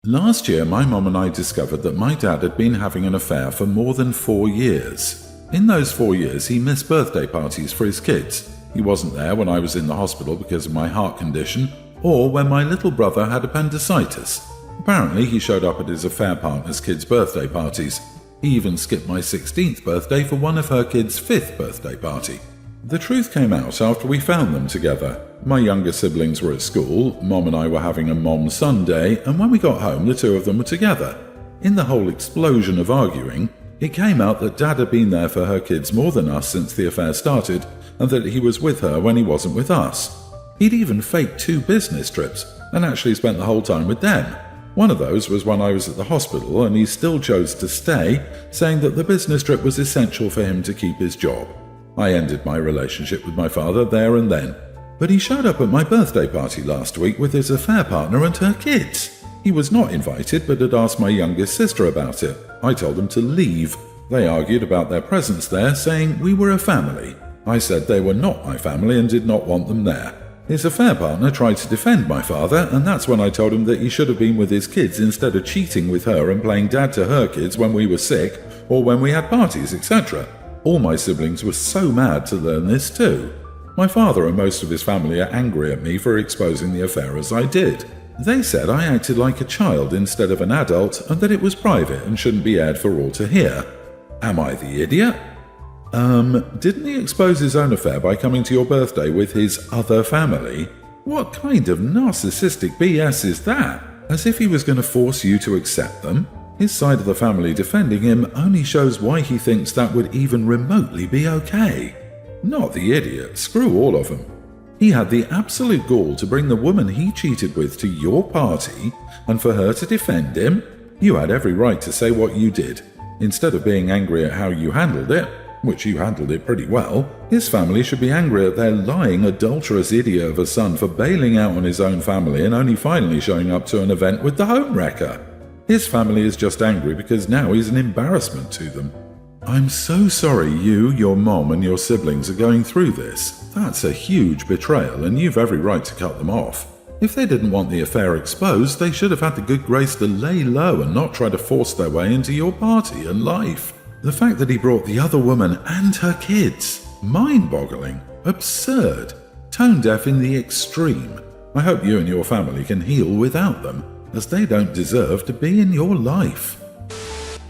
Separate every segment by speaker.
Speaker 1: Last year, my mom and I discovered that my dad had been having an affair for more than 4 years. In those 4 years, he missed birthday parties for his kids. He wasn't there when I was in the hospital because of my heart condition, or when my little brother had appendicitis. Apparently, he showed up at his affair partner's kids' birthday parties. He even skipped my 16th birthday for one of her kids' 5th birthday party. The truth came out after we found them together. My younger siblings were at school, Mom and I were having a Mom-Son day, and when we got home the two of them were together. In the whole explosion of arguing, it came out that Dad had been there for her kids more than us since the affair started, and that he was with her when he wasn't with us. He'd even faked 2 business trips, and actually spent the whole time with them. One of those was when I was at the hospital, and he still chose to stay, saying that the business trip was essential for him to keep his job. I ended my relationship with my father there and then. But he showed up at my birthday party last week with his affair partner and her kids. He was not invited but had asked my youngest sister about it. I told them to leave. They argued about their presence there, saying we were a family. I said they were not my family and did not want them there. His affair partner tried to defend my father, and that's when I told him that he should have been with his kids instead of cheating with her and playing dad to her kids when we were sick or when we had parties, etc. All my siblings were so mad to learn this too. My father and most of his family are angry at me for exposing the affair as I did. They said I acted like a child instead of an adult and that it was private and shouldn't be aired for all to hear. Am I the idiot? Didn't he expose his own affair by coming to your birthday with his other family? What kind of narcissistic BS is that? As if he was going to force you to accept them? His side of the family defending him only shows why he thinks that would even remotely be okay. Not the idiot, screw all of them. He had the absolute gall to bring the woman he cheated with to your party, and for her to defend him? You had every right to say what you did. Instead of being angry at how you handled it, which you handled it pretty well, his family should be angry at their lying, adulterous idiot of a son for bailing out on his own family and only finally showing up to an event with the home wrecker. His family is just angry because now he's an embarrassment to them. I'm so sorry you, your mom, and your siblings are going through this. That's a huge betrayal, and you've every right to cut them off. If they didn't want the affair exposed, they should have had the good grace to lay low and not try to force their way into your party and life. The fact that he brought the other woman and her kids, mind-boggling, absurd, tone-deaf in the extreme. I hope you and your family can heal without them, as they don't deserve to be in your life.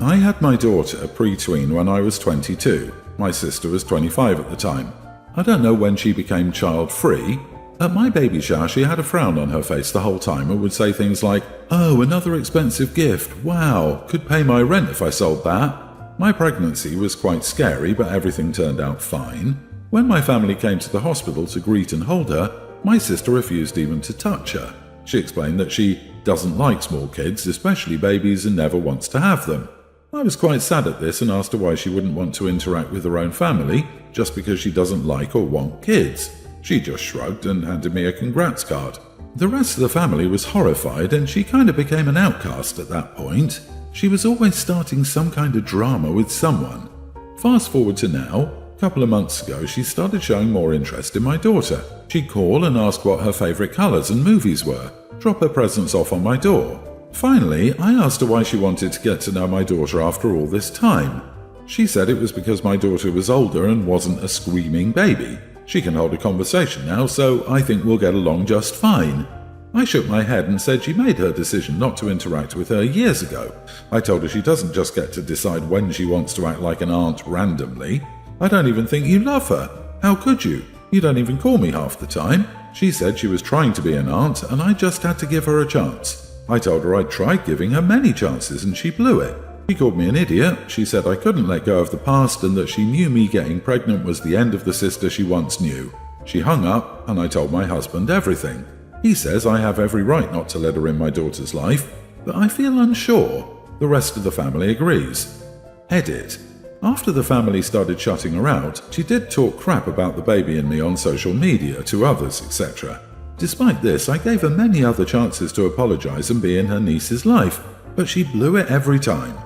Speaker 1: I had my daughter pre-tween when I was 22. My sister was 25 at the time. I don't know when she became child-free. At my baby shower, she had a frown on her face the whole time and would say things like, "Oh, another expensive gift. Wow, could pay my rent if I sold that." My pregnancy was quite scary, but everything turned out fine. When my family came to the hospital to greet and hold her, my sister refused even to touch her. She explained that she doesn't like small kids, especially babies, and never wants to have them. I was quite sad at this and asked her why she wouldn't want to interact with her own family just because she doesn't like or want kids. She just shrugged and handed me a congrats card. The rest of the family was horrified, and she kind of became an outcast at that point. She was always starting some kind of drama with someone. Fast forward to now. A couple of months ago, she started showing more interest in my daughter. She'd call and ask what her favourite colours and movies were, drop her presents off on my door. Finally, I asked her why she wanted to get to know my daughter after all this time. She said it was because my daughter was older and wasn't a screaming baby. She can hold a conversation now, so I think we'll get along just fine. I shook my head and said she made her decision not to interact with her years ago. I told her she doesn't just get to decide when she wants to act like an aunt randomly. I don't even think you love her. How could you? You don't even call me half the time. She said she was trying to be an aunt, and I just had to give her a chance. I told her I'd tried giving her many chances and she blew it. She called me an idiot. She said I couldn't let go of the past and that she knew me getting pregnant was the end of the sister she once knew. She hung up and I told my husband everything. He says I have every right not to let her in my daughter's life, but I feel unsure. The rest of the family agrees. Edit. After the family started shutting her out, she did talk crap about the baby and me on social media to others, etc. Despite this, I gave her many other chances to apologize and be in her niece's life, but she blew it every time.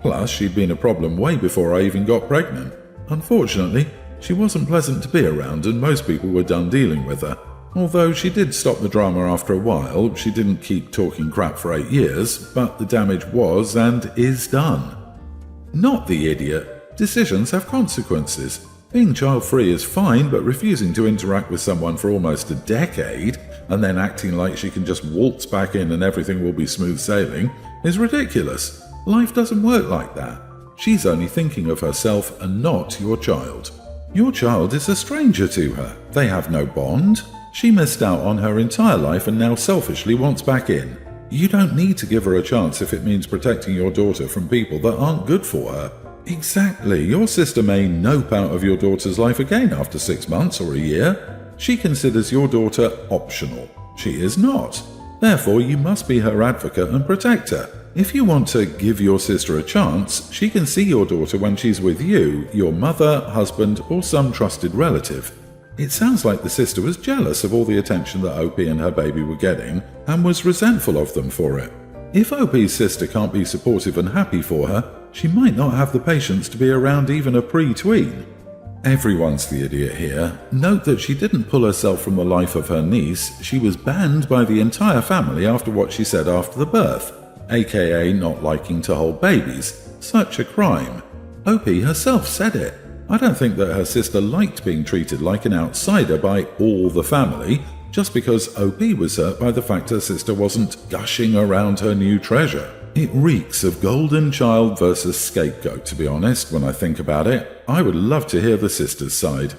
Speaker 1: Plus, she'd been a problem way before I even got pregnant. Unfortunately, she wasn't pleasant to be around and most people were done dealing with her. Although she did stop the drama after a while, she didn't keep talking crap for 8 years, but the damage was and is done. Not the idiot. Decisions have consequences. Being child-free is fine, but refusing to interact with someone for almost a decade and then acting like she can just waltz back in and everything will be smooth sailing is ridiculous. Life doesn't work like that. She's only thinking of herself and not your child. Your child is a stranger to her. They have no bond. She missed out on her entire life and now selfishly wants back in. You don't need to give her a chance if it means protecting your daughter from people that aren't good for her. Exactly. Your sister may nope out of your daughter's life again after 6 months or a year. She considers your daughter optional. She is not. Therefore, you must be her advocate and protector. If you want to give your sister a chance, she can see your daughter when she's with you, your mother, husband, or some trusted relative. It sounds like the sister was jealous of all the attention that OP and her baby were getting and was resentful of them for it. If OP's sister can't be supportive and happy for her, she might not have the patience to be around even a pre-tween. Everyone's the idiot here. Note that she didn't pull herself from the life of her niece. She was banned by the entire family after what she said after the birth, aka not liking to hold babies. Such a crime. OP herself said it. I don't think that her sister liked being treated like an outsider by all the family, just because OP was hurt by the fact her sister wasn't gushing around her new treasure. It reeks of golden child versus scapegoat, to be honest, when I think about it. I would love to hear the sister's side.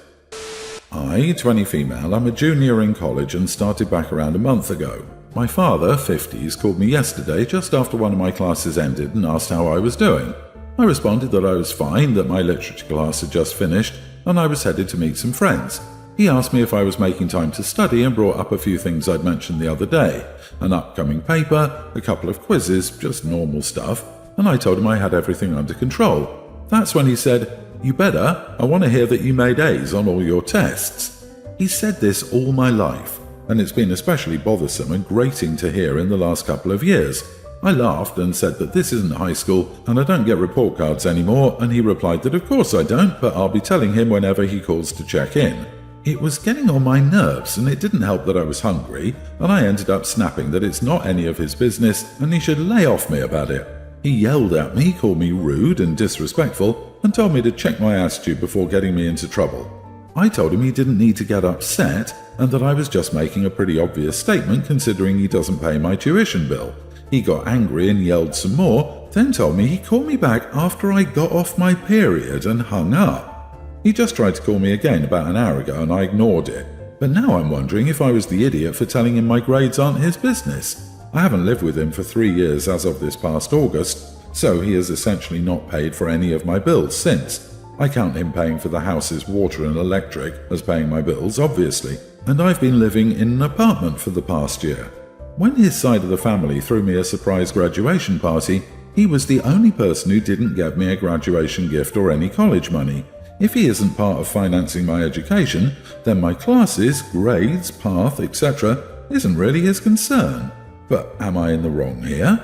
Speaker 1: I, 20 female, am a junior in college and started back around a month ago. My father, 50s, called me yesterday just after one of my classes ended and asked how I was doing. I responded that I was fine, that my literature class had just finished, and I was headed to meet some friends. He asked me if I was making time to study and brought up a few things I'd mentioned the other day. An upcoming paper, a couple of quizzes, just normal stuff, and I told him I had everything under control. That's when he said, "You better, I want to hear that you made A's on all your tests." He said this all my life, and it's been especially bothersome and grating to hear in the last couple of years. I laughed and said that this isn't high school and I don't get report cards anymore, and he replied that of course I don't, but I'll be telling him whenever he calls to check in. It was getting on my nerves, and it didn't help that I was hungry, and I ended up snapping that it's not any of his business and he should lay off me about it. He yelled at me, called me rude and disrespectful, and told me to check my attitude before getting me into trouble. I told him he didn't need to get upset and that I was just making a pretty obvious statement considering he doesn't pay my tuition bill. He got angry and yelled some more, then told me he called me back after I got off my period and hung up. He just tried to call me again about an hour ago and I ignored it. But now I'm wondering if I was the idiot for telling him my grades aren't his business. I haven't lived with him for 3 years as of this past August, so he has essentially not paid for any of my bills since. I count him paying for the house's water and electric as paying my bills, obviously, and I've been living in an apartment for the past year. When his side of the family threw me a surprise graduation party, he was the only person who didn't give me a graduation gift or any college money. If he isn't part of financing my education, then my classes, grades, path, etc. isn't really his concern. But am I in the wrong here?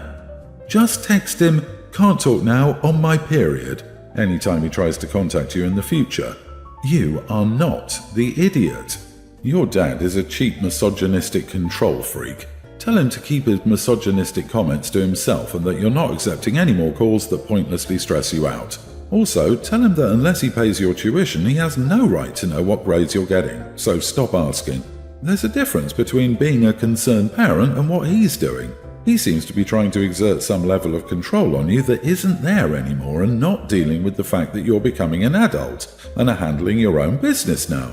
Speaker 1: Just text him, "Can't talk now, on my period," anytime he tries to contact you in the future. You are not the idiot. Your dad is a cheap misogynistic control freak. Tell him to keep his misogynistic comments to himself and that you're not accepting any more calls that pointlessly stress you out. Also, tell him that unless he pays your tuition, he has no right to know what grades you're getting, so stop asking. There's a difference between being a concerned parent and what he's doing. He seems to be trying to exert some level of control on you that isn't there anymore and not dealing with the fact that you're becoming an adult and are handling your own business now.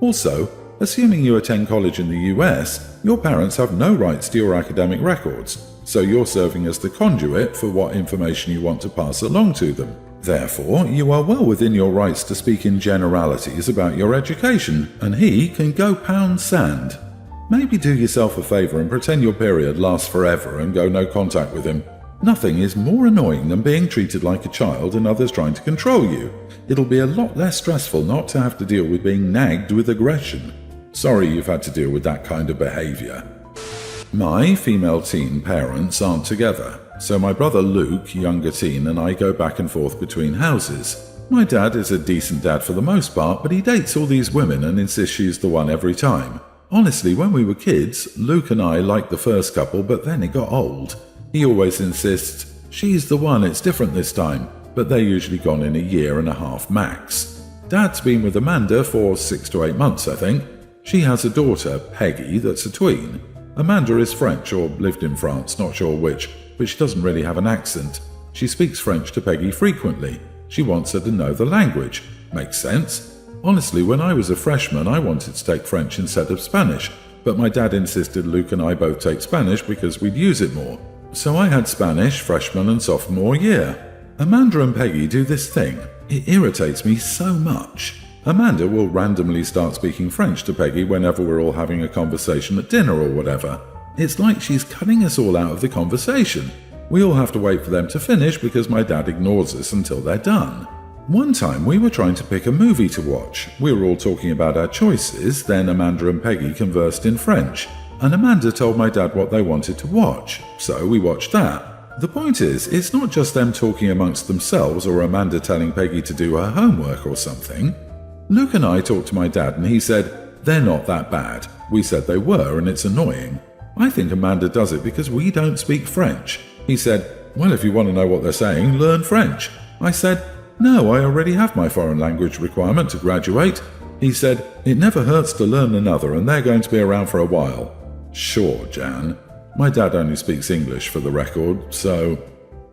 Speaker 1: Also, assuming you attend college in the US, your parents have no rights to your academic records, so you're serving as the conduit for what information you want to pass along to them. Therefore, you are well within your rights to speak in generalities about your education, and he can go pound sand. Maybe do yourself a favor and pretend your period lasts forever and go no contact with him. Nothing is more annoying than being treated like a child and others trying to control you. It'll be a lot less stressful not to have to deal with being nagged with aggression. Sorry you've had to deal with that kind of behavior. My female teen parents aren't together, so my brother Luke, younger teen, and I go back and forth between houses. My dad is a decent dad for the most part, but he dates all these women and insists she's the one every time. Honestly, when we were kids, Luke and I liked the first couple, but then it got old. He always insists, she's the one, it's different this time, but they're usually gone in a year and a half max. Dad's been with Amanda for 6 to 8 months, I think. She has a daughter, Peggy, that's a tween. Amanda is French, or lived in France, not sure which, but she doesn't really have an accent. She speaks French to Peggy frequently. She wants her to know the language. Makes sense. Honestly, when I was a freshman, I wanted to take French instead of Spanish, but my dad insisted Luke and I both take Spanish because we'd use it more. So I had Spanish freshman and sophomore year. Amanda and Peggy do this thing. It irritates me so much. Amanda will randomly start speaking French to Peggy whenever we're all having a conversation at dinner or whatever. It's like she's cutting us all out of the conversation. We all have to wait for them to finish because my dad ignores us until they're done. One time we were trying to pick a movie to watch. We were all talking about our choices, then Amanda and Peggy conversed in French, and Amanda told my dad what they wanted to watch, so we watched that. The point is, it's not just them talking amongst themselves or Amanda telling Peggy to do her homework or something. Luke and I talked to my dad and he said, they're not that bad. We said they were and it's annoying. I think Amanda does it because we don't speak French. He said, well, if you want to know what they're saying, learn French. I said, no, I already have my foreign language requirement to graduate. He said, it never hurts to learn another and they're going to be around for a while. Sure, Jan. My dad only speaks English for the record, so...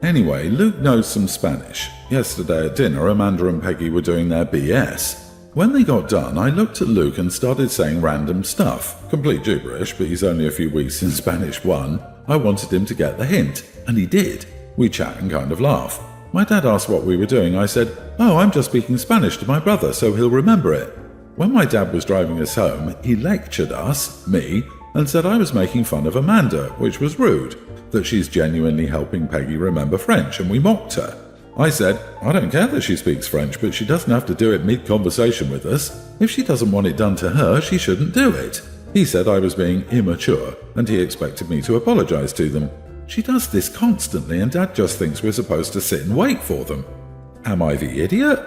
Speaker 1: Anyway, Luke knows some Spanish. Yesterday at dinner, Amanda and Peggy were doing their BS. When they got done, I looked at Luke and started saying random stuff. Complete gibberish, but he's only a few weeks in Spanish 1. I wanted him to get the hint, and he did. We chat and kind of laugh. My dad asked what we were doing. I said, oh, I'm just speaking Spanish to my brother, so he'll remember it. When my dad was driving us home, he lectured us, me, and said I was making fun of Amanda, which was rude, that she's genuinely helping Peggy remember French, and we mocked her. I said, I don't care that she speaks French, but she doesn't have to do it mid-conversation with us. If she doesn't want it done to her, she shouldn't do it. He said I was being immature, and he expected me to apologize to them. She does this constantly, and Dad just thinks we're supposed to sit and wait for them. Am I the idiot?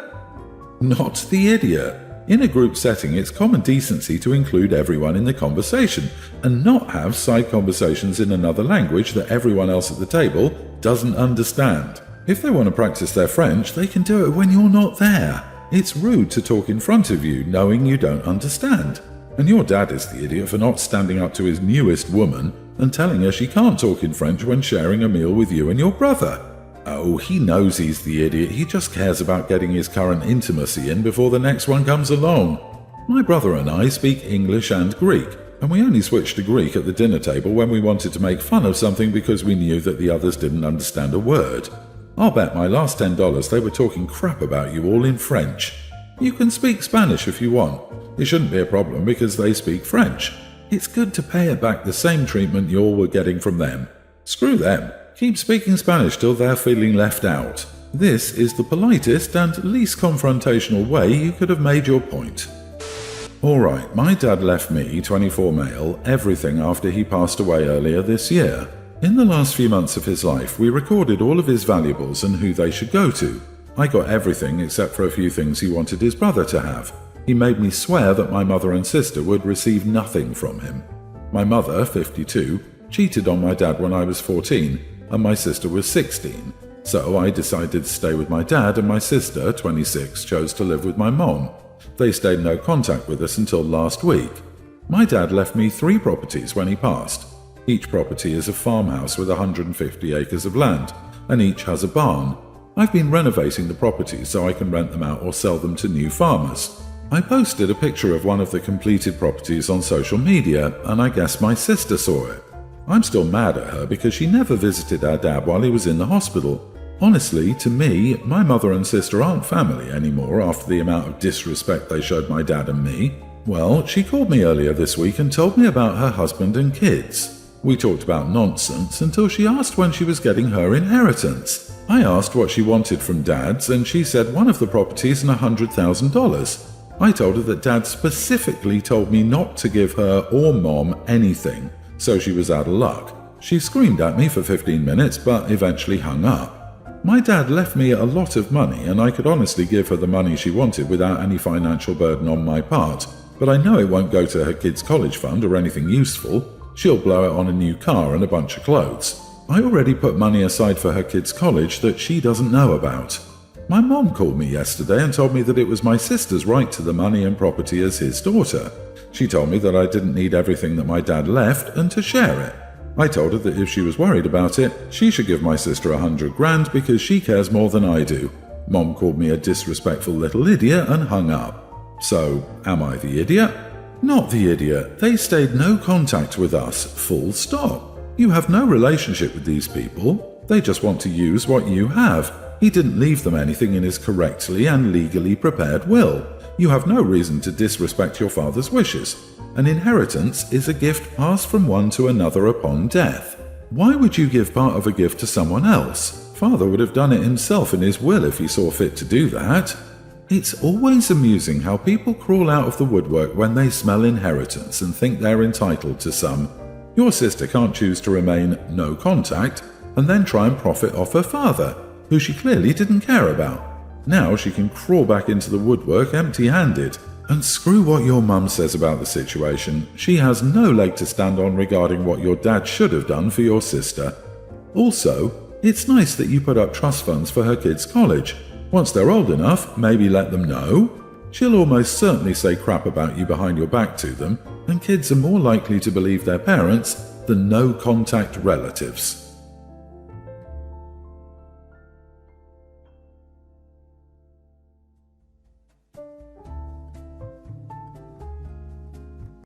Speaker 1: Not the idiot. In a group setting, it's common decency to include everyone in the conversation, and not have side conversations in another language that everyone else at the table doesn't understand. If they want to practice their French, they can do it when you're not there. It's rude to talk in front of you, knowing you don't understand. And your dad is the idiot for not standing up to his newest woman and telling her she can't talk in French when sharing a meal with you and your brother. Oh, he knows he's the idiot. He just cares about getting his current intimacy in before the next one comes along. My brother and I speak English and Greek, and we only switched to Greek at the dinner table when we wanted to make fun of something because we knew that the others didn't understand a word. I'll bet my last $10 they were talking crap about you all in French. You can speak Spanish if you want. It shouldn't be a problem because they speak French. It's good to pay it back the same treatment you all were getting from them. Screw them. Keep speaking Spanish till they're feeling left out. This is the politest and least confrontational way you could have made your point. Alright, my dad left me, 24 male, everything after he passed away earlier this year. In the last few months of his life, we recorded all of his valuables and who they should go to. I got everything except for a few things he wanted his brother to have. He made me swear that my mother and sister would receive nothing from him. My mother, 52, cheated on my dad when I was 14, and my sister was 16. So I decided to stay with my dad, and my sister, 26, chose to live with my mom. They stayed no contact with us until last week. My dad left me 3 properties when he passed. Each property is a farmhouse with 150 acres of land, and each has a barn. I've been renovating the properties so I can rent them out or sell them to new farmers. I posted a picture of one of the completed properties on social media, and I guess my sister saw it. I'm still mad at her because she never visited our dad while he was in the hospital. Honestly, to me, my mother and sister aren't family anymore after the amount of disrespect they showed my dad and me. Well, she called me earlier this week and told me about her husband and kids. We talked about nonsense until she asked when she was getting her inheritance. I asked what she wanted from Dad's, and she said one of the properties and $100,000. I told her that Dad specifically told me not to give her or Mom anything, so she was out of luck. She screamed at me for 15 minutes, but eventually hung up. My dad left me a lot of money, and I could honestly give her the money she wanted without any financial burden on my part. but I know it won't go to her kids' college fund or anything useful. She'll blow it on a new car and a bunch of clothes. I already put money aside for her kids' college that she doesn't know about. My mom called me yesterday and told me that it was my sister's right to the money and property as his daughter. She told me that I didn't need everything that my dad left and to share it. I told her that if she was worried about it, she should give my sister $100,000 because she cares more than I do. Mom called me a disrespectful little idiot and hung up. So, am I the idiot? Not the idiot. They stayed no contact with us, full stop. You have no relationship with these people. They just want to use what you have. He didn't leave them anything in his correctly and legally prepared will. You have no reason to disrespect your father's wishes. An inheritance is a gift passed from one to another upon death. Why would you give part of a gift to someone else? Father would have done it himself in his will if he saw fit to do that. It's always amusing how people crawl out of the woodwork when they smell inheritance and think they're entitled to some. Your sister can't choose to remain no contact and then try and profit off her father, who she clearly didn't care about. Now she can crawl back into the woodwork empty-handed. And screw what your mum says about the situation. She has no leg to stand on regarding what your dad should have done for your sister. Also, it's nice that you put up trust funds for her kids' college. Once they're old enough, maybe let them know. She'll almost certainly say crap about you behind your back to them, and kids are more likely to believe their parents than no-contact relatives.